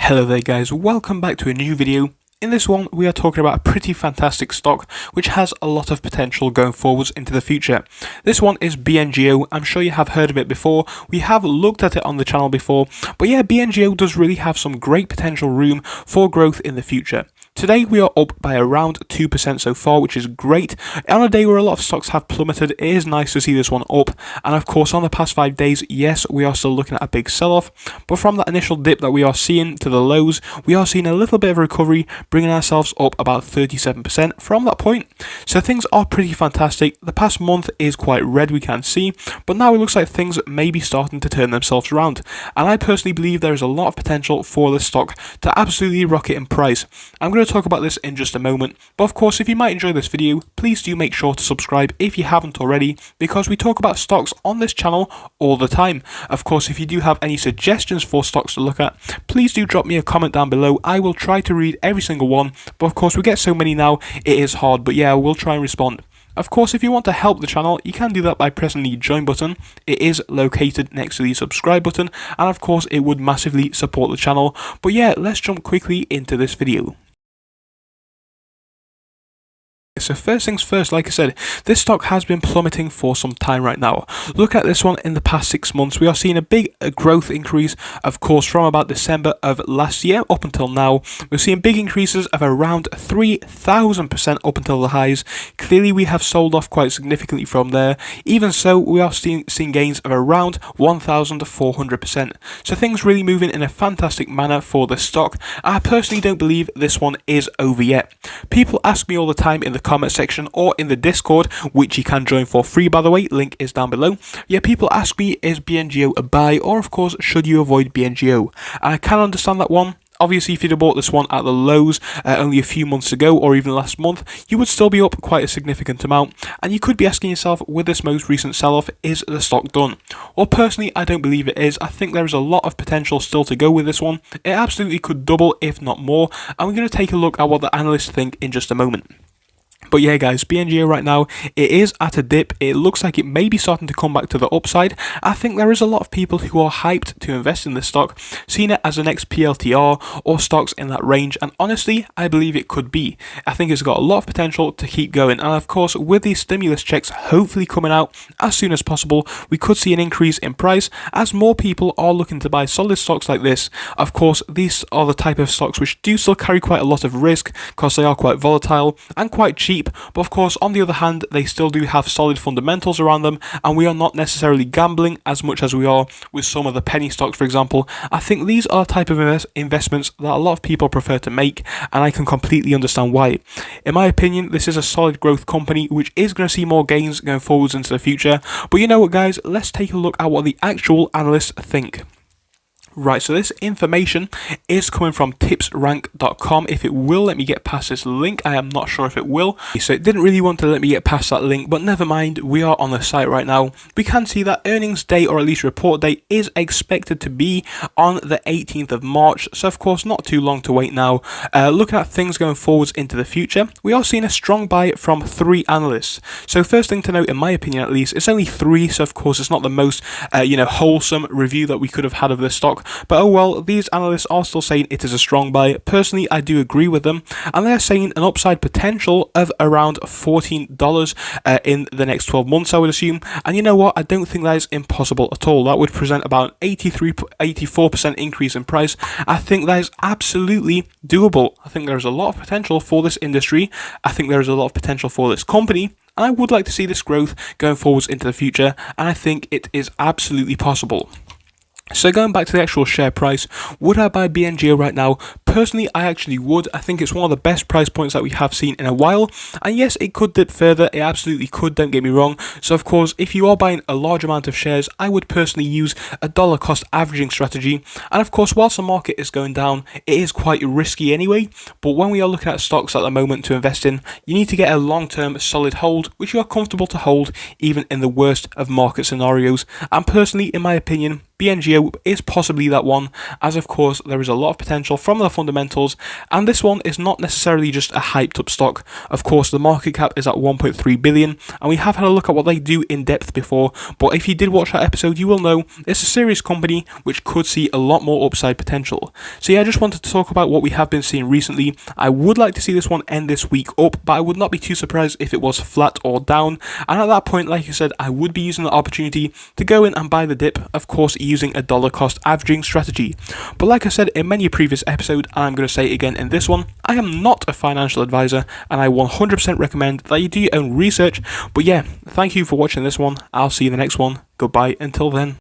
Hello there guys, welcome back to a new video. In this one, we are talking about a pretty fantastic stock which has a lot of potential going forwards into the future. This one is Bngo. I'm sure you have heard of it before. We have looked at it on the channel before, but yeah, Bngo does really have some great potential room for growth in the future. Today we are up by around 2% so far, which is great. On a day where a lot of stocks have plummeted, it is nice to see this one up. And of course, on the past 5 days, yes, we are still looking at a big sell-off. But from that initial dip that we are seeing to the lows, we are seeing a little bit of recovery, bringing ourselves up about 37% from that point. So things are pretty fantastic. The past month is quite red, we can see. But now it looks like things may be starting to turn themselves around. And I personally believe there is a lot of potential for this stock to absolutely rocket in price. I'm going to talk about this in just a moment, but of course if you might enjoy this video, please do make sure to subscribe if you haven't already, because we talk about stocks on this channel all the time. Of course, if you do have any suggestions for stocks to look at, please do drop me a comment down below. I will try to read every single one, but of course we get so many now, it is hard, but yeah, we'll try and respond. Of course, if you want to help the channel, you can do that by pressing the join button. It is located next to the subscribe button, and of course it would massively support the channel. But yeah, let's jump quickly into this video. So first things first, like I said, this stock has been plummeting for some time right now. Look at this one in the past 6 months. We are seeing a big growth increase, of course, from about December of last year up until now. We're seeing big increases of around 3,000% up until the highs. Clearly, we have sold off quite significantly from there. Even so, we are seeing gains of around 1,400%. So things really moving in a fantastic manner for the stock. I personally don't believe this one is over yet. People ask me all the time in the comment section or in the Discord, which you can join for free, by the way, link is down below. Yeah, people ask me, is Bngo a buy, or of course should you avoid Bngo? And I can understand that one. Obviously, if you'd have bought this one at the lows only a few months ago or even last month, you would still be up quite a significant amount, and you could be asking yourself, with this most recent sell-off, is the stock done? Well, personally, I don't believe it is. I think there is a lot of potential still to go with this one. It absolutely could double, if not more, and we're going to take a look at what the analysts think in just a moment. But yeah guys, Bngo right now, it is at a dip. It looks like it may be starting to come back to the upside. I think there is a lot of people who are hyped to invest in this stock, seeing it as the next PLTR or stocks in that range, and honestly, I believe it could be. I think it's got a lot of potential to keep going, and of course, with these stimulus checks hopefully coming out as soon as possible, we could see an increase in price as more people are looking to buy solid stocks like this. Of course, these are the type of stocks which do still carry quite a lot of risk because they are quite volatile and quite cheap. But of course, on the other hand, they still do have solid fundamentals around them, and we are not necessarily gambling as much as we are with some of the penny stocks, for example. I think these are the type of investments that a lot of people prefer to make, and I can completely understand why. In my opinion, this is a solid growth company which is going to see more gains going forwards into the future. But you know what guys, let's take a look at what the actual analysts think. Right, so this information is coming from tipsrank.com. If it will let me get past this link, I am not sure if it will. So it didn't really want to let me get past that link, but never mind, we are on the site right now. We can see that earnings day, or at least report date, is expected to be on the 18th of March. So of course, not too long to wait now. Looking at things going forwards into the future, we are seeing a strong buy from 3 analysts. So first thing to note, in my opinion at least, it's only 3, so of course it's not the most wholesome review that we could have had of this stock. But oh well, these analysts are still saying it is a strong buy. Personally, I do agree with them, and they're saying an upside potential of around $14 in the next 12 months, I would assume. And you know what? I don't think that is impossible at all. That would present about 84% increase in price. I think that is absolutely doable. I think there is a lot of potential for this industry. I think there is a lot of potential for this company. And I would like to see this growth going forwards into the future, and I think it is absolutely possible. So going back to the actual share price, would I buy Bngo right now? Personally, I actually would. I think it's one of the best price points that we have seen in a while. And yes, it could dip further. It absolutely could, don't get me wrong. So of course, if you are buying a large amount of shares, I would personally use a dollar cost averaging strategy. And of course, whilst the market is going down, it is quite risky anyway. But when we are looking at stocks at the moment to invest in, you need to get a long-term solid hold, which you are comfortable to hold even in the worst of market scenarios. And personally, in my opinion, Bngo is possibly that one, as of course there is a lot of potential from the fundamentals, and this one is not necessarily just a hyped up stock. Of course, the market cap is at 1.3 billion, and we have had a look at what they do in depth before, but if you did watch that episode, you will know it's a serious company which could see a lot more upside potential. So yeah, I just wanted to talk about what we have been seeing recently. I would like to see this one end this week up, but I would not be too surprised if it was flat or down, and at that point, like I said, I would be using the opportunity to go in and buy the dip, of course using a dollar cost averaging strategy. But like I said in many previous episodes, and I'm going to say it again in this one, I am not a financial advisor, and I 100% recommend that you do your own research. But yeah, thank you for watching this one. I'll see you in the next one. Goodbye until then.